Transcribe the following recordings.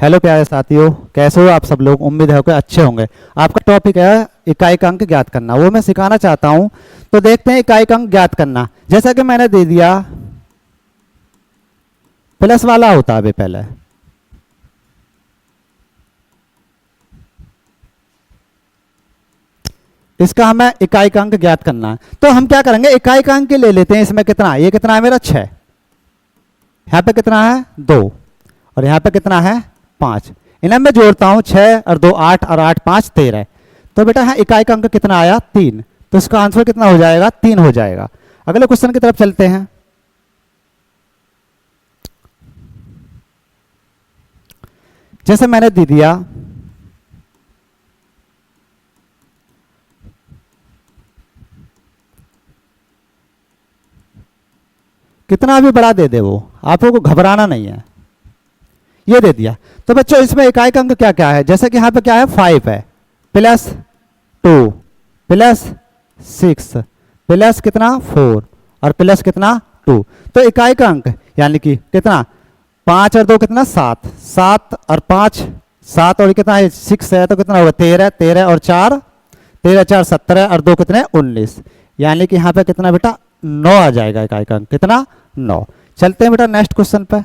Hello प्यारे साथियों, कैसे हो आप सब लोग। उम्मीद है कि अच्छे होंगे। आपका टॉपिक है इकाई अंक ज्ञात करना, वो मैं सिखाना चाहता हूं। तो देखते हैं इकाई अंक ज्ञात करना। जैसा कि मैंने दे दिया, प्लस वाला होता है पहले, इसका हमें इकाई अंक ज्ञात करना है। तो हम क्या करेंगे, इकाई अंक ले लेते हैं। इसमें कितना है, ये कितना है मेरा 6, यहाँ पे कितना है 2, और यहाँ पे कितना है 5। इन्हें मैं जोड़ता हूं, 6 और 2 8 और 8 5 13। तो बेटा यहाँ इकाई अंक कितना आया 3। तो इसका आंसर कितना हो जाएगा 3 हो जाएगा। अगले क्वेश्चन की तरफ चलते हैं। जैसे मैंने दे दिया कितना भी बड़ा दे दे, वो आपको को घबराना नहीं है। ये दे दिया तो बच्चों इसमें इकाई अंक क्या क्या है, जैसे कि यहाँ पे क्या है 5 है, प्लस 2 प्लस 6 प्लस कितना 4 और प्लस कितना 2। तो इकाई का अंक यानी कि कितना 5 और 2 कितना 7, 7 और 5 7 और कितना है 6 है, तो कितना होगा 13, 13 और 4 13 4 17 और 2 कितने 19। यानी कि यहाँ पे कितना बेटा 9 आ जाएगा इकाई का अंक, कितना 9। चलते हैं बेटा नेक्स्ट क्वेश्चन पे।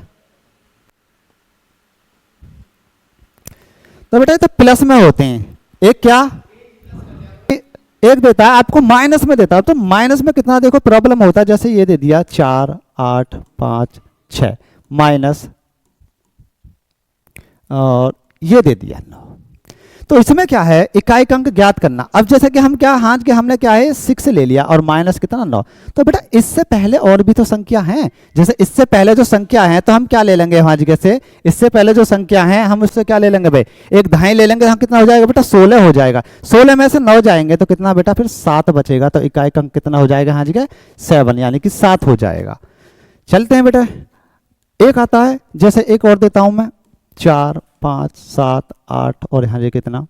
तो बेटा ये तो प्लस में होते हैं, एक क्या एक देता है आपको माइनस में देता है। तो माइनस में कितना देखो प्रॉब्लम होता है, जैसे ये दे दिया 4 8 5 6 माइनस, और ये दे दिया 9। तो इसमें क्या है इकाई अंक ज्ञात करना। अब जैसे कि हम क्या हाथ के हमने क्या है 6 ले लिया और माइनस कितना 9। तो बेटा इससे पहले और भी तो संख्या हैं, जैसे इससे पहले जो संख्या है तो हम क्या ले लेंगे वहां जैसे इससे पहले जो संख्या है हम उससे क्या ले लेंगे भाई, एक धाई ले लेंगे। हम कितना हो जाएगा बेटा 16 हो जाएगा। 16 में से 9 जाएंगे तो कितना बेटा फिर 7 बचेगा। तो इकाई अंक कितना हो जाएगा हाँ जगह 7 यानी कि 7 हो जाएगा। चलते हैं बेटा एक आता है, जैसे एक और देता हूं मैं 4 5 7 8 और यहाँ जो कितना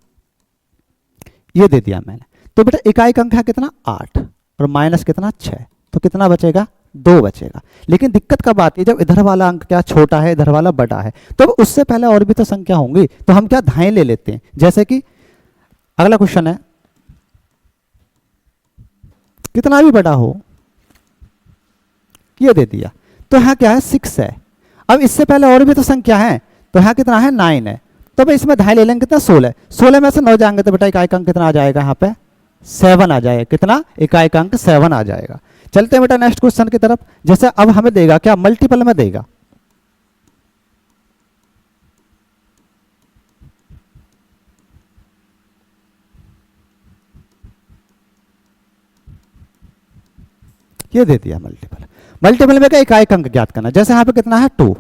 ये दे दिया मैंने। तो बेटा इकाई अंक है कितना 8 और माइनस कितना 6, तो कितना बचेगा 2 बचेगा। लेकिन दिक्कत कब आती है, जब इधर वाला अंक क्या छोटा है इधर वाला बड़ा है, तो उससे पहले और भी तो संख्या होंगी। तो हम क्या धाएं ले लेते हैं। जैसे कि अगला क्वेश्चन है, कितना भी बड़ा हो ये दे दिया। तो यहाँ क्या है 6 है। अब इससे पहले और भी तो संख्या है, तो यहाँ कितना है 9 है। तो भाई इसमें धाई ले लेंगे कितना 16, 16 में से 9 जाएंगे तो बेटा इकाई अंक कितना आ जाएगा यहाँ पे 7 आ जाएगा। कितना इकाई अंक 7 आ जाएगा। चलते हैं बेटा नेक्स्ट क्वेश्चन की तरफ। जैसे अब हमें देगा क्या मल्टीपल में देगा। ये दे दिया मल्टीपल। मल्टीपल में क्या इकाई अंक ज्ञात करना। जैसे यहाँ पे कितना है 2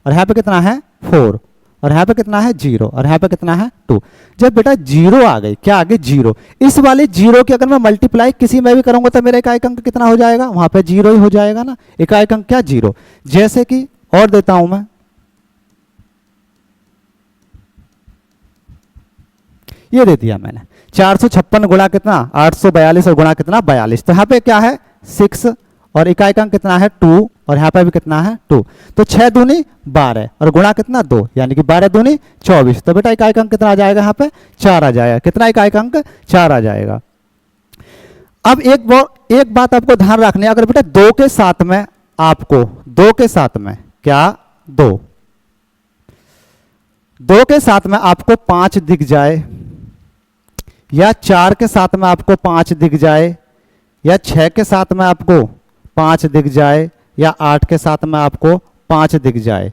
और यहाँ पे कितना है 4 और यहाँ पे कितना है 0 और यहाँ पे कितना है 2। जब बेटा 0 आ गई, क्या आ गई 0, इस वाले 0 की अगर मैं मल्टीप्लाई किसी में भी करूंगा तो मेरा इकाई अंक कितना हो जाएगा, वहां पे 0 ही हो जाएगा ना। इकाई अंक क्या 0। जैसे कि और देता हूं मैं, ये दे दिया मैंने 456 गुणा कितना 842 और गुणा कितना 42। तो यहाँ पे क्या है 6 और इकाई अंक कितना है 2 और यहाँ पे भी कितना है 2। तो 6 दूनी 12 और गुणा कितना 2 यानी कि 12 दूनी 24। तो बेटा इकाई अंक कितना आ जाएगा यहाँ पे 4 आ जाएगा। कितना इकाई अंक 4 आ जाएगा। अब एक बात आपको ध्यान रखनी है, अगर बेटा 2 के साथ में आपको 2 के साथ में क्या 2 के साथ में आपको 5 दिख जाए, या 4 के साथ में आपको 5 दिख जाए, या 6 के साथ में आपको 5 दिख जाए, या 8 के साथ में आपको 5 दिख जाए,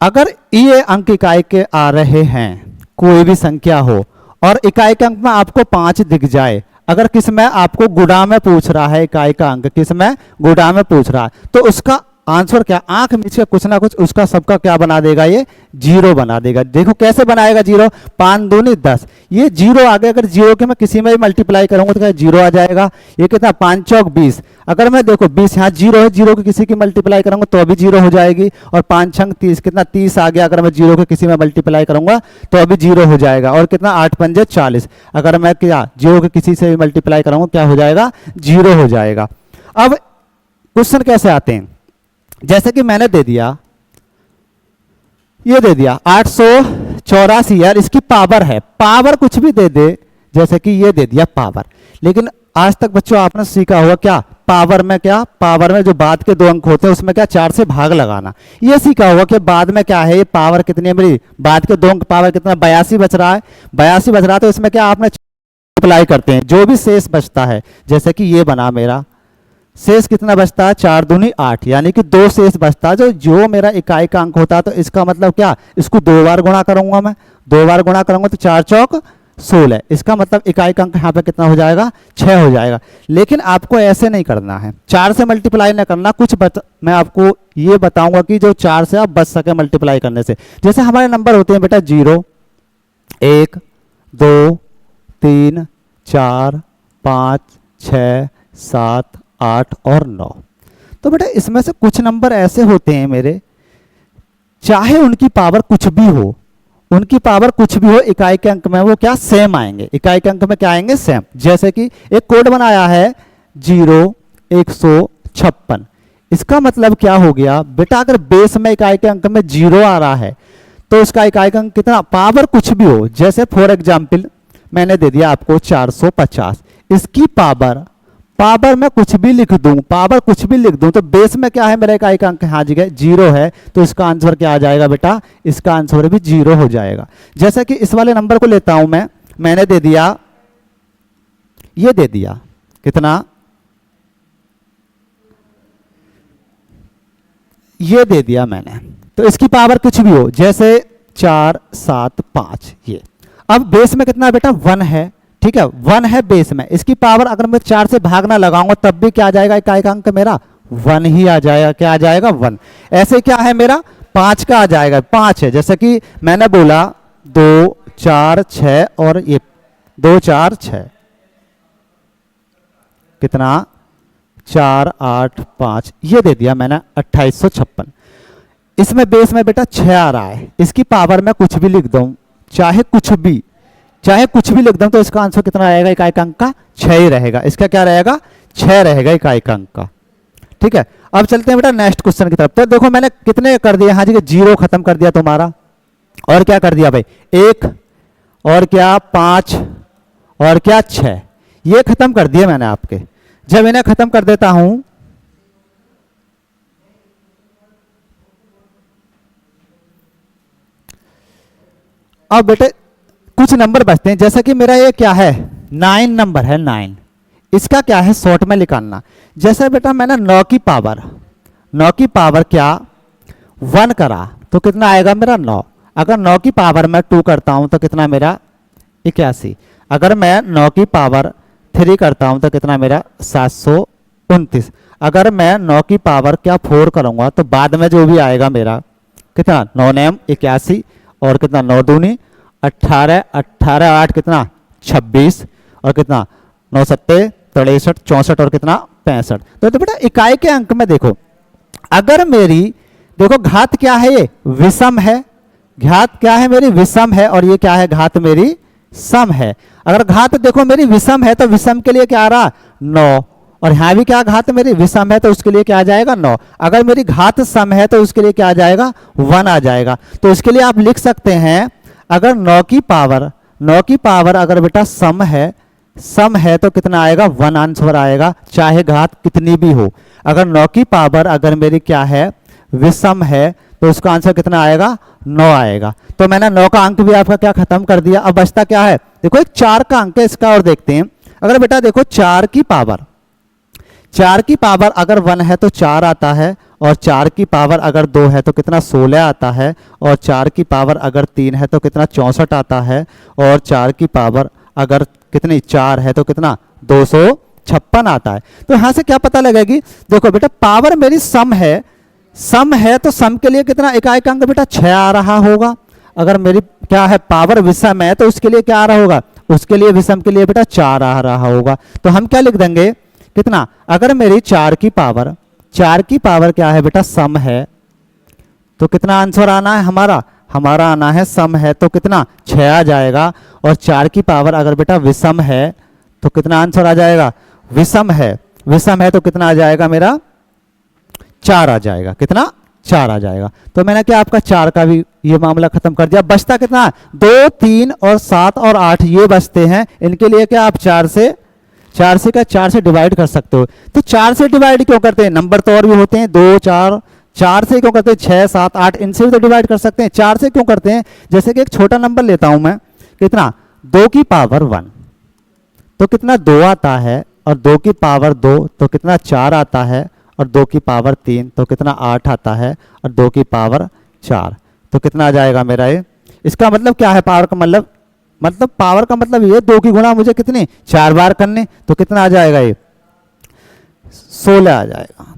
अगर ये अंक इकाई के आ रहे हैं कोई भी संख्या हो और इकाई के अंक में आपको 5 दिख जाए, अगर किस में आपको गुणा में पूछ रहा है, इकाई का अंक किस में गुणा में पूछ रहा है, तो उसका आंसर क्या आंख नीचे कुछ ना कुछ उसका सबका क्या बना देगा, ये 0 बना देगा। देखो कैसे बनाएगा 0, 5 दूनी 10, ये 0 आ गया। अगर 0 के मैं किसी में भी मल्टीप्लाई करूंगा तो क्या 0 आ जाएगा। ये कितना 5 चौक 20, अगर मैं देखो 20 यहाँ 0 है, 0 के किसी की मल्टीप्लाई करूंगा तो अभी 0 हो जाएगी। और 5 छंग 30, कितना 30 आ गया। अगर मैं 0 के किसी में मल्टीप्लाई करूंगा तो अभी 0 हो जाएगा। और कितना 8 पंजे 40, अगर मैं क्या 0 के किसी से भी मल्टीप्लाई करूंगा क्या हो जाएगा 0 हो जाएगा। अब क्वेश्चन कैसे आते हैं, जैसे कि मैंने दे दिया ये दे दिया 884 यार, इसकी पावर है, पावर कुछ भी दे दे, जैसे कि ये दे दिया पावर। लेकिन आज तक बच्चों आपने सीखा होगा क्या, पावर में क्या, पावर में जो बाद के 2 अंक होते हैं उसमें क्या 4 से भाग लगाना। ये सीखा होगा कि बाद में क्या है, ये पावर कितनी है मेरी, बाद के 2 अंक पावर कितना, 82 बच रहा है, 82 बच रहा है, तो इसमें क्या आपने अप्लाई करते हैं, जो भी शेष बचता है, जैसे कि ये बना मेरा शेष कितना बचता है, 4 दूनी 8, यानी कि 2 शेष बचता है, जो मेरा इकाई का अंक होता है। तो इसका मतलब क्या, इसको 2 बार गुणा करूंगा मैं, 2 बार गुणा करूंगा तो 4 चौक 16, इसका मतलब इकाई का अंक यहाँ पे कितना हो जाएगा, 6 हो जाएगा। लेकिन आपको ऐसे नहीं करना है, 4 से मल्टीप्लाई नहीं करना, मैं आपको ये बताऊंगा कि जो 4 से आप बच सके मल्टीप्लाई करने से। जैसे हमारे नंबर होते हैं बेटा 0, 1, 2, 3, 4, 5, 6, 7, 8 और 9। तो बेटा इसमें से कुछ नंबर ऐसे होते हैं मेरे, चाहे उनकी पावर कुछ भी हो, उनकी पावर कुछ भी हो, इकाई के अंक में वो क्या सेम आएंगे, इकाई के अंक में क्या आएंगे, सेम। जैसे कि एक कोड बनाया है 0,156, इसका मतलब क्या हो गया बेटा, अगर बेस में इकाई के अंक में 0 आ रहा है तो उसका इकाई का अंक कितना, पावर कुछ भी हो, जैसे फॉर एग्जाम्पल मैंने दे दिया आपको 450, इसकी पावर मैं कुछ भी लिख दूं, पावर कुछ भी लिख दूं, तो बेस में क्या है मेरा इकाई का अंक, हाँ जी 0 है, तो इसका आंसर क्या आ जाएगा बेटा, इसका आंसर भी 0 हो जाएगा। जैसे कि इस वाले नंबर को लेता हूं मैंने दे दिया, ये दे दिया कितना, ये दे दिया मैंने, तो इसकी पावर कुछ भी हो, जैसे 4, 7, 5, ये। अब बेस में कितना बेटा 1 है, ठीक है, 1 है बेस में, इसकी पावर अगर मैं 4 से भागना लगाऊंगा तब भी क्या आ जाएगा, इकाई का अंक मेरा 1 ही आ जाएगा, क्या आ जाएगा 1। ऐसे क्या है मेरा 5 का आ जाएगा, 5 है, जैसे कि मैंने बोला 2, 4, 6 और ये 2, 4, 6 कितना 4, 8, 5, ये दे दिया मैंने 2856। इसमें बेस में बेटा 6 आ रहा है, इसकी पावर मैं कुछ भी लिख दूं, चाहे कुछ भी लिख दूं, तो इसका आंसर कितना रहेगा, इकाई का अंक का 6 ही रहेगा, इसका क्या रहेगा 6 रहेगा इकाई का अंक का। ठीक है, अब चलते हैं बेटा नेक्स्ट क्वेश्चन की तरफ। तो देखो मैंने कितने कर दिए, हाँ जी 0 खत्म कर दिया तुम्हारा, और क्या कर दिया भाई 1, और क्या 5, और क्या 6, ये खत्म कर दिए मैंने आपके। जब इन्हें खत्म कर देता हूं, अब बेटे कुछ नंबर बचते हैं, जैसे कि मेरा ये क्या है 9 नंबर है 9, इसका क्या है शॉर्ट में निकालना। जैसे बेटा मैंने 9 की पावर क्या 1 करा तो कितना आएगा मेरा 9, अगर 9 की पावर मैं 2 करता हूं तो कितना मेरा 81, अगर मैं 9 की पावर 3 करता हूं तो कितना मेरा 729, अगर मैं 9 की पावर क्या 4 करूंगा तो बाद में जो भी आएगा मेरा कितना 9 नेम 81, और कितना 9 दूनी 18, 18 8 कितना 26, और कितना 9 सत्ते 63 64 और कितना 65। तो बेटा इकाई के अंक में देखो, अगर मेरी देखो घात क्या है, ये विषम है, घात क्या है मेरी विषम है, और ये क्या है घात मेरी सम है। अगर घात देखो मेरी विषम है तो विषम के लिए क्या आ रहा 9, और यहां भी क्या घात मेरी विषम है तो उसके लिए क्या आ जाएगा 9। अगर मेरी घात सम है तो उसके लिए क्या आ जाएगा 1 आ जाएगा। तो इसके लिए आप लिख सकते हैं, अगर 9 की पावर अगर बेटा सम है तो कितना आएगा 1 आंसर आएगा, चाहे घात कितनी भी हो। अगर 9 की पावर अगर मेरी क्या है विषम है तो उसका आंसर कितना आएगा 9 आएगा। तो मैंने 9 का अंक भी आपका क्या खत्म कर दिया। अब बचता क्या है, देखो एक 4 का अंक है इसका, और देखते हैं। अगर बेटा देखो 4 की पावर अगर 1 है तो 4 आता है, और 4 की पावर अगर 2 है तो कितना 16 आता है, और 4 की पावर अगर 3 है तो कितना 64 आता है, और 4 की पावर अगर कितनी 4 है तो कितना 256 आता है। तो यहां से क्या पता लगेगी, देखो बेटा पावर मेरी सम है तो सम के लिए कितना इकाई का अंक बेटा 6 आ रहा होगा। अगर मेरी क्या है पावर विषम है तो उसके लिए क्या आ रहा होगा, उसके लिए विषम के लिए बेटा 4 आ रहा होगा। तो हम क्या लिख देंगे कितना, अगर मेरी 4 की पावर क्या है बेटा सम है तो कितना आंसर आना है हमारा आना है सम है तो कितना 6 आ जाएगा, और 4 की पावर अगर बेटा विषम है तो कितना आंसर आ जाएगा, विषम है तो कितना आ जाएगा मेरा 4 आ जाएगा, कितना 4 आ जाएगा। तो मैंने क्या आपका 4 का भी ये मामला खत्म कर दिया। बचता कितना, 2, 3 और 7 और 8 ये बचते हैं। इनके लिए क्या आप 4 से डिवाइड कर सकते हो। तो 4 से डिवाइड क्यों करते हैं, नंबर तो और भी होते हैं 2, 4, 4 से क्यों करते हैं, 6, 7, 8 इनसे भी तो डिवाइड कर सकते हैं। 4 से क्यों करते हैं, जैसे कि एक छोटा नंबर लेता हूं मैं, कितना 2 की पावर 1 तो कितना 2 आता है, और 2 की पावर 2 तो कितना 4 आता है, और 2 की पावर 3 तो कितना 8 आता है, और 2 की पावर 4 तो कितना आ जाएगा मेरा ये। इसका मतलब क्या है, पावर का मतलब पावर का मतलब ये 2 की गुणा मुझे कितनी 4 बार करने, तो कितना आ जाएगा ये 16 आ जाएगा।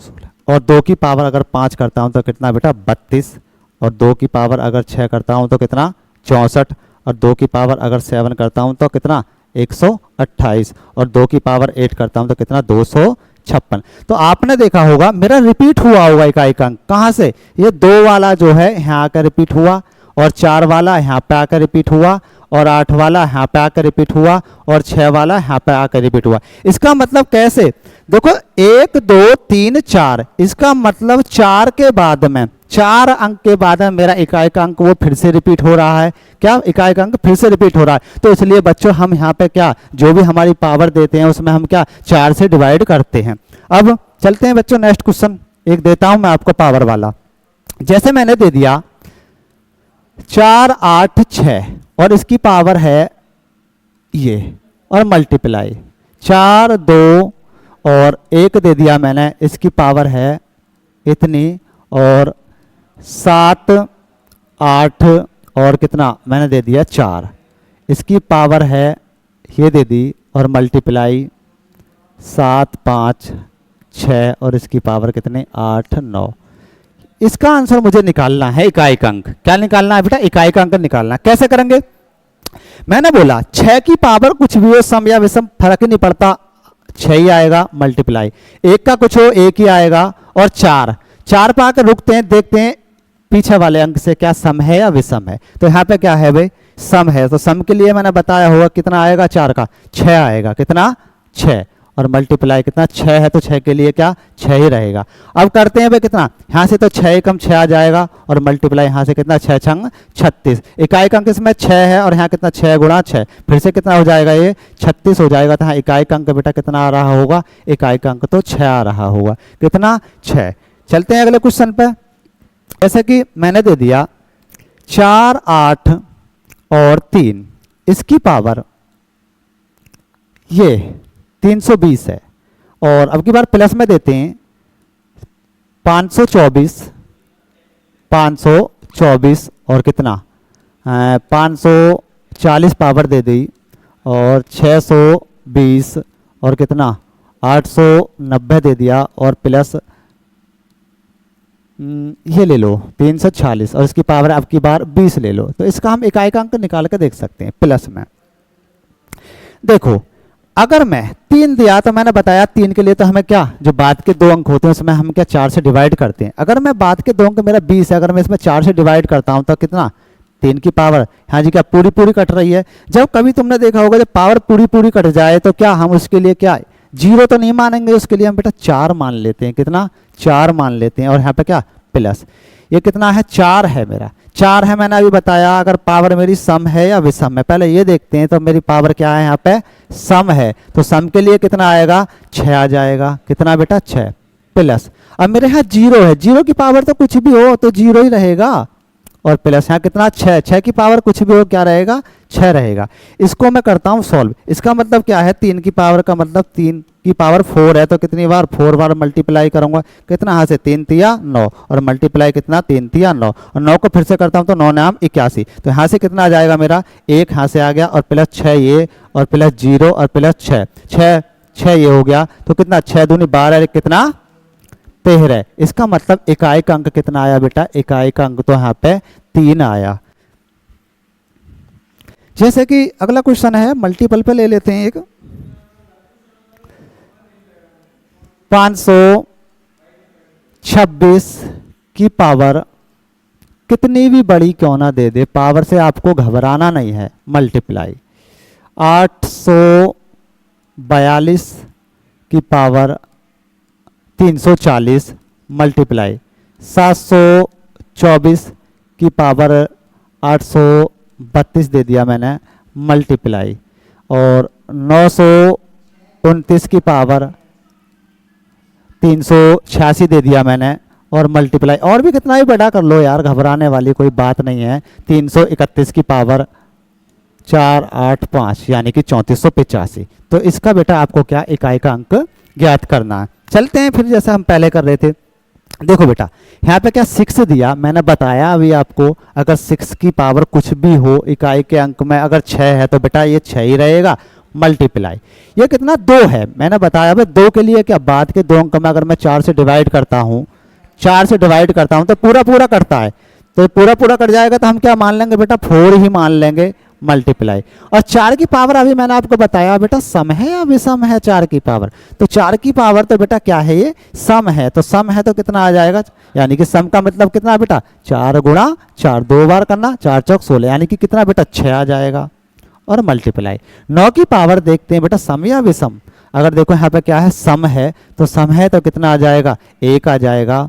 16 और 2 की पावर अगर 5 करता हूं तो कितना बेटा 32, और 2 की पावर अगर 6 करता हूं तो कितना 64, और 2 की पावर अगर 7 करता हूं तो कितना 128, और 2 की पावर 8 करता हूं तो कितना 256। तो आपने देखा होगा मेरा रिपीट हुआ होगा इकाई अंक कहाँ से, ये 2 वाला जो है यहाँ आकर रिपीट हुआ, और 4 वाला यहाँ पे आकर रिपीट हुआ, और 8 वाला यहाँ पे आकर रिपीट हुआ, और 6 वाला यहाँ पे आकर रिपीट हुआ। इसका मतलब कैसे, देखो 1, 2, 3, 4, इसका मतलब 4 के बाद में 4 अंक के बाद में मेरा इकाई का अंक वो फिर से रिपीट हो रहा है। क्या इकाई का अंक फिर से रिपीट हो रहा है, तो इसलिए बच्चों हम यहाँ पे क्या जो भी हमारी पावर देते हैं उसमें हम क्या 4 से डिवाइड करते हैं। अब चलते हैं बच्चों नेक्स्ट क्वेश्चन एक देता हूं मैं आपको पावर वाला। जैसे मैंने दे दिया 4, 8, 6 और इसकी पावर है ये, और मल्टीप्लाई 4, 2 और 1 दे दिया मैंने, इसकी पावर है इतनी, और 7, 8 और कितना मैंने दे दिया 4, इसकी पावर है ये दे दी, और मल्टीप्लाई 7, 5, 6 और इसकी पावर कितने 8, 9। इसका आंसर मुझे निकालना है इकाई का अंक। क्या निकालना है बेटा, इकाई का अंक निकालना है। कैसे करेंगे, मैंने बोला 6 की पावर कुछ भी हो, सम या विषम फर्क ही नहीं पड़ता, 6 ही आएगा, मल्टीप्लाई 1 का कुछ हो 1 ही आएगा, और 4 पे आकर रुकते हैं, देखते हैं पीछे वाले अंक से क्या सम है या विषम है। तो यहाँ पे क्या है भाई, सम है, तो सम के लिए मैंने बताया होगा कितना आएगा 4 का 6 आएगा, कितना 6, और मल्टीप्लाई कितना 6 है तो 6 के लिए क्या 6 ही रहेगा। अब करते हैं भाई कितना, यहाँ से तो 6 कम 6 आ जाएगा, और मल्टीप्लाई यहाँ से कितना 6 छंग 36, इकाई अंक इसमें 6 है, और यहाँ कितना 6 गुणा 6 फिर से कितना हो जाएगा ये 36 हो जाएगा। तो यहाँ इकाई अंक बेटा कितना आ रहा होगा, इकाई अंक तो 6 आ रहा होगा, कितना 6। चलते हैं अगले क्वेश्चन पे। जैसे कि मैंने दे दिया 4, 8 और 3, इसकी पावर ये 320 है, और अब की बार प्लस में देते हैं 524 और कितना 540 पावर दे दी, और 620 और कितना 890 दे दिया, और प्लस ये ले लो 340 और इसकी पावर अब की बार 20 ले लो। तो इसका हम इकाई का अंक निकाल के देख सकते हैं प्लस में। देखो अगर मैं 3 दिया तो मैंने बताया 3 के लिए तो हमें क्या जो बाद के 2 अंक होते हैं उसमें हम क्या 4 से डिवाइड करते हैं। अगर मैं बाद के 2 अंक मेरा 20 है, अगर मैं इसमें 4 से डिवाइड करता हूं तो कितना 3 की पावर, हाँ जी क्या पूरी कट रही है। जब कभी तुमने देखा होगा जब पावर पूरी कट जाए तो क्या हम उसके लिए क्या 0 तो नहीं मानेंगे, उसके लिए हम बेटा 4 मान लेते हैं, कितना 4 मान लेते हैं, और यहाँ पे क्या प्लस, ये कितना है 4 है मेरा 4 है। मैंने अभी बताया अगर पावर मेरी सम है या विषम है, पहले ये देखते हैं तो मेरी पावर क्या है यहाँ पे सम है, तो सम के लिए कितना आएगा 6 आ जाएगा, कितना बेटा 6 प्लस। अब मेरे यहाँ 0 है, 0 की पावर तो कुछ भी हो तो 0 ही रहेगा, और प्लस यहाँ कितना 6 की पावर कुछ भी हो क्या रहेगा 6 रहेगा। इसको मैं करता हूँ सॉल्व, इसका मतलब क्या है 3 की पावर का मतलब 3 की पावर 4 है, तो कितनी बार 4 बार मल्टीप्लाई करूंगा, कितना यहाँ से 3 तिया 9 और मल्टीप्लाई कितना 3 तिया 9, और 9 को फिर से करता हूँ तो 9 नाम 81, तो यहाँ से कितना आ जाएगा मेरा 1 यहाँ से आ गया, और प्लस 6 ये, और प्लस 0 और प्लस 6 ये हो गया, तो कितना 6 दूनी 12 कितना 13। इसका मतलब इकाई का अंक कितना आया बेटा, इकाई का अंक तो यहाँ पे 3 आया। जैसे कि अगला क्वेश्चन है मल्टीपल पे ले लेते हैं, एक 526 की पावर कितनी भी बड़ी क्यों ना दे दे, पावर से आपको घबराना नहीं है, मल्टीप्लाई 842 की पावर 340 मल्टीप्लाई 724 की पावर 832 दे दिया मैंने मल्टीप्लाई, और 929 की पावर 386 दे दिया मैंने और मल्टीप्लाई, और भी कितना ही बड़ा कर लो यार, घबराने वाली कोई बात नहीं है। 331 की पावर 485 यानी कि 3485। तो इसका बेटा आपको क्या इकाई का अंक ज्ञात करना है। चलते हैं फिर जैसे हम पहले कर रहे थे। देखो बेटा यहाँ पे क्या 6 दिया, मैंने बताया अभी आपको, अगर 6 की पावर कुछ भी हो इकाई के अंक में, अगर 6 है तो बेटा ये 6 ही रहेगा मल्टीप्लाई। ये कितना 2 है, मैंने बताया भाई 2 के लिए क्या, बाद के 2 अंक में अगर मैं 4 से डिवाइड करता हूँ, 4 से डिवाइड करता हूँ तो पूरा पूरा करता है, तो पूरा पूरा कट जाएगा तो हम क्या मान लेंगे बेटा 4 ही मान लेंगे मल्टीप्लाई। और 4 की पावर अभी मैंने आपको बताया बेटा सम है या विषम है 4 की पावर, तो 4 की पावर तो बेटा क्या है, ये सम है, तो सम है तो कितना आ जाएगा, यानी कि सम का मतलब कितना बेटा 4 गुणा 4, 2 बार करना, 4 चौक 16 यानी कि कितना बेटा 6 आ जाएगा, और मल्टीप्लाई। 9 की पावर देखते हैं बेटा सम या विषम, अगर देखो यहाँ पे क्या है सम है, तो सम है तो कितना आ जाएगा 1 आ जाएगा,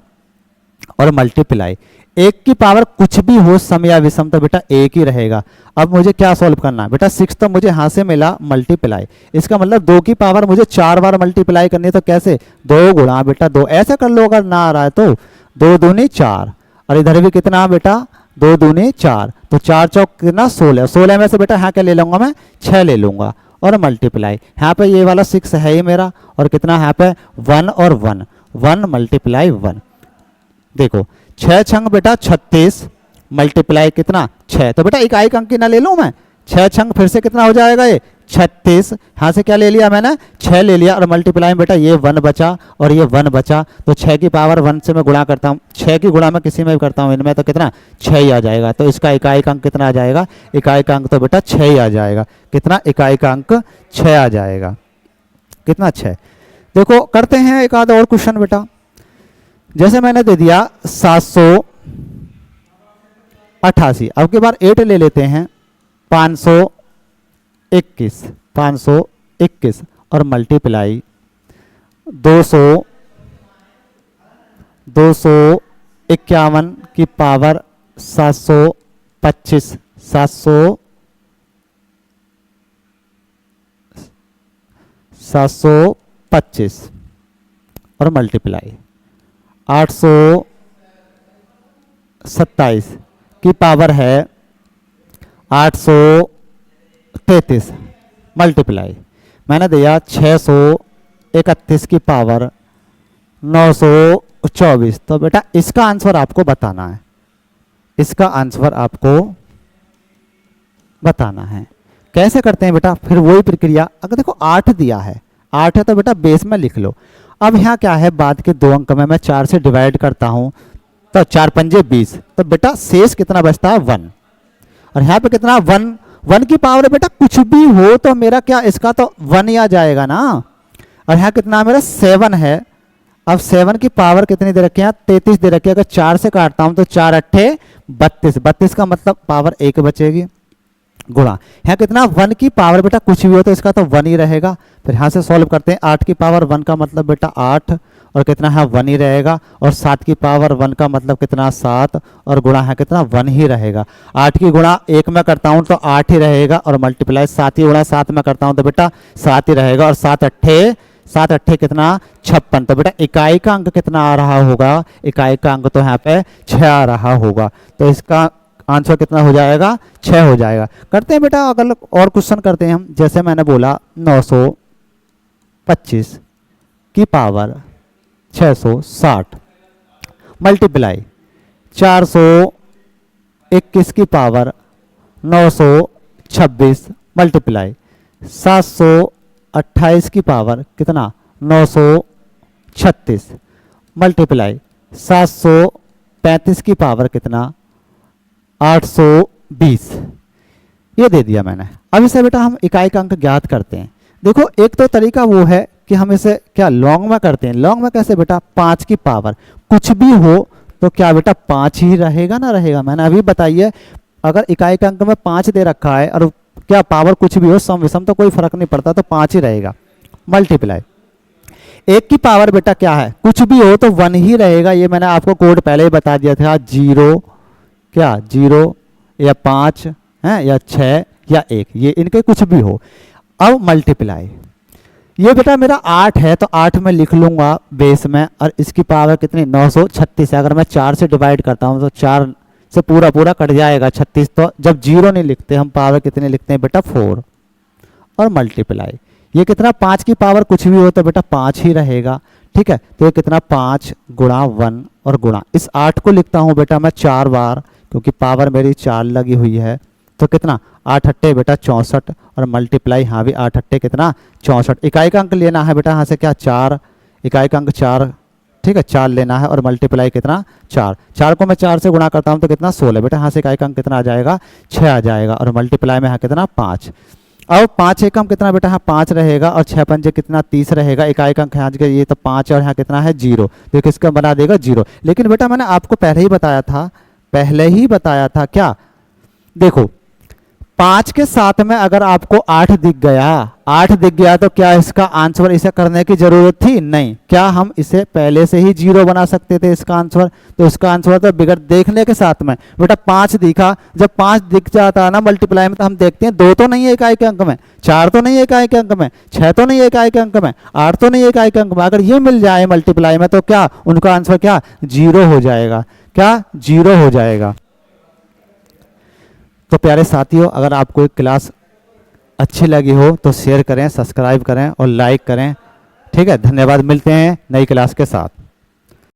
और मल्टीप्लाई 1 की पावर कुछ भी हो सम या विषम तो बेटा 1 ही रहेगा। अब मुझे क्या सॉल्व करना है बेटा, 6 तो मुझे यहाँ से मिला मल्टीप्लाई, इसका मतलब 2 की पावर मुझे 4 बार मल्टीप्लाई करनी है, तो कैसे 2 गुणा बेटा 2 ऐसे कर लो, अगर ना आ रहा है तो 2 दूनी 4, और इधर भी कितना बेटा 2 दूनी 4, तो 4 चौक कितना 16, 16 में से बेटा यहाँ क्या ले लूँगा मैं 6 ले लूँगा, और मल्टीप्लाई यहाँ पे ये वाला 6 है ही मेरा, और कितना यहाँ पे 1 और 1, 1 मल्टीप्लाई 1। देखो 6 छंग बेटा 36 मल्टीप्लाई कितना 6, तो बेटा इकाई का अंक ना ले लूँ मैं, 6 छंग फिर से कितना हो जाएगा ये 36, यहाँ से क्या ले लिया मैंने 6 ले लिया, और मल्टीप्लाई में बेटा ये 1 बचा और ये 1 बचा, तो 6 की पावर 1 से मैं गुणा करता हूँ, 6 की गुणा में किसी में भी करता हूँ इनमें तो कितना 6 ही आ जाएगा, तो इसका इकाई का अंक कितना आ जाएगा, इकाई का अंक तो बेटा 6 ही आ जाएगा, कितना इकाई का अंक 6 आ जाएगा, कितना 6। देखो करते हैं एक आध और क्वेश्चन बेटा, जैसे मैंने दे दिया 788, अब की बार 8 ले लेते हैं 521 और मल्टीप्लाई 251 की पावर 725 और मल्टीप्लाई 827 की पावर है 833 मल्टीप्लाई मैंने दिया 631 की पावर 924। तो बेटा इसका आंसर आपको बताना है, इसका आंसर आपको बताना है। कैसे करते हैं बेटा, फिर वही प्रक्रिया, अगर देखो 8 दिया है, 8 है तो बेटा बेस में लिख लो। अब यहाँ क्या है, बाद के 2 अंक में मैं 4 से डिवाइड करता हूँ तो 4 पंजे 20, तो बेटा शेष कितना बचता है 1, और यहाँ पे कितना 1 की पावर बेटा कुछ भी हो तो मेरा क्या इसका तो 1 ही आ जाएगा ना, और यहाँ कितना मेरा 7 है। अब 7 की पावर कितनी दे रखी है, 33 दे रखी है, अगर 4 से काटता हूँ तो 4 अट्ठे 32 का मतलब पावर 1 बचेगी, गुणा यहाँ कितना 1 की पावर बेटा कुछ भी हो तो इसका तो 1 ही रहेगा। फिर यहाँ से सॉल्व करते हैं, 8 की पावर 1 का मतलब बेटा 8 और कितना है 1 ही रहेगा, और 7 की पावर 1 का मतलब कितना 7 और गुणा है कितना 1 ही रहेगा। 8 की गुणा 1 में करता हूँ तो 8 ही रहेगा, और मल्टीप्लाई 7 की गुणा 7 में करता हूँ तो बेटा 7 ही रहेगा, और 7 अट्ठे कितना 56। तो बेटा इकाई का अंक कितना आ रहा होगा, इकाई का अंक तो यहाँ पे 6 आ रहा होगा, तो इसका आंसर कितना हो जाएगा 6 हो जाएगा। करते हैं बेटा अगर और क्वेश्चन करते हैं हम, जैसे मैंने बोला 925 की पावर 660 मल्टीप्लाई 421 की पावर 926 मल्टीप्लाई 728 की पावर कितना 936 मल्टीप्लाई 735 की पावर कितना 820, ये दे दिया मैंने। अब इसे बेटा हम इकाई का अंक ज्ञात करते हैं। देखो एक तो तरीका वो है कि हम इसे क्या लॉन्ग में करते हैं। लॉन्ग में कैसे बेटा, 5 की पावर कुछ भी हो तो क्या बेटा 5 ही रहेगा ना रहेगा। मैंने अभी बताइए अगर इकाई का अंक में 5 दे रखा है और क्या पावर कुछ भी हो, सम विषम तो कोई फर्क नहीं पड़ता, तो 5 ही रहेगा। मल्टीप्लाई 1 की पावर बेटा क्या है, कुछ भी हो तो 1 ही रहेगा। ये मैंने आपको कोड पहले ही बता दिया था, 0 क्या 0 या 5 है या 6 या 1, ये इनके कुछ भी हो। अब मल्टीप्लाई, ये बेटा मेरा 8 है तो 8 में लिख लूंगा बेस में, और इसकी पावर कितनी 936 है। अगर मैं 4 से डिवाइड करता हूँ तो 4 से पूरा पूरा कट जाएगा 36, तो जब 0 नहीं लिखते हम पावर कितने लिखते हैं बेटा 4, और मल्टीप्लाई ये कितना 5 की पावर कुछ भी हो तो बेटा 5 ही रहेगा, ठीक है। तो ये कितना 5 गुणा 1 और गुणा इस 8 को लिखता हूँ बेटा मैं 4 बार, क्योंकि पावर मेरी 4 लगी हुई है, तो कितना 8 अट्टे बेटा 64, और मल्टीप्लाई यहाँ भी 8 अट्टे कितना 64। इकाई का अंक लेना है बेटा यहाँ से क्या 4, इकाई का अंक 4, ठीक है 4 लेना है, और मल्टीप्लाई कितना 4, 4 को मैं 4 से गुणा करता हूँ तो कितना 16 बेटा, यहाँ से इकाई का अंक कितना आ जाएगा 6 आ जाएगा, और मल्टीप्लाई में यहाँ कितना 5। अब 5 एकम कितना बेटा यहाँ 5 रहेगा, और 6 पंजे कितना 30 रहेगा, इकाई का अंक यहाँ ये तो 5 और यहाँ कितना है 0, तो किसका बना देगा 0। लेकिन बेटा मैंने आपको पहले ही बताया था क्या, देखो 5 के साथ में अगर आपको 8 दिख गया तो क्या इसका आंसर इसे करने की जरूरत थी? नहीं। क्या हम इसे पहले से ही 0 बना सकते थे इसका आंसर? तो इसका आंसर तो बिगड़ देखने के साथ में बेटा 5 दिखा, जब 5 दिख जाता है ना मल्टीप्लाई में, तो हम देखते हैं 2 तो नहीं है इकाई के अंक में, 4 तो नहीं है इकाई के अंक में, 6 तो नहीं है इकाई के अंक में, 8 तो नहीं है इकाई के अंक में। अगर ये मिल जाए मल्टीप्लाई में तो क्या उनका आंसर क्या 0 हो जाएगा, क्या 0 हो जाएगा। तो प्यारे साथियों, अगर आपको एक क्लास अच्छी लगी हो तो शेयर करें, सब्सक्राइब करें और लाइक करें, ठीक है। धन्यवाद, मिलते हैं नई क्लास के साथ।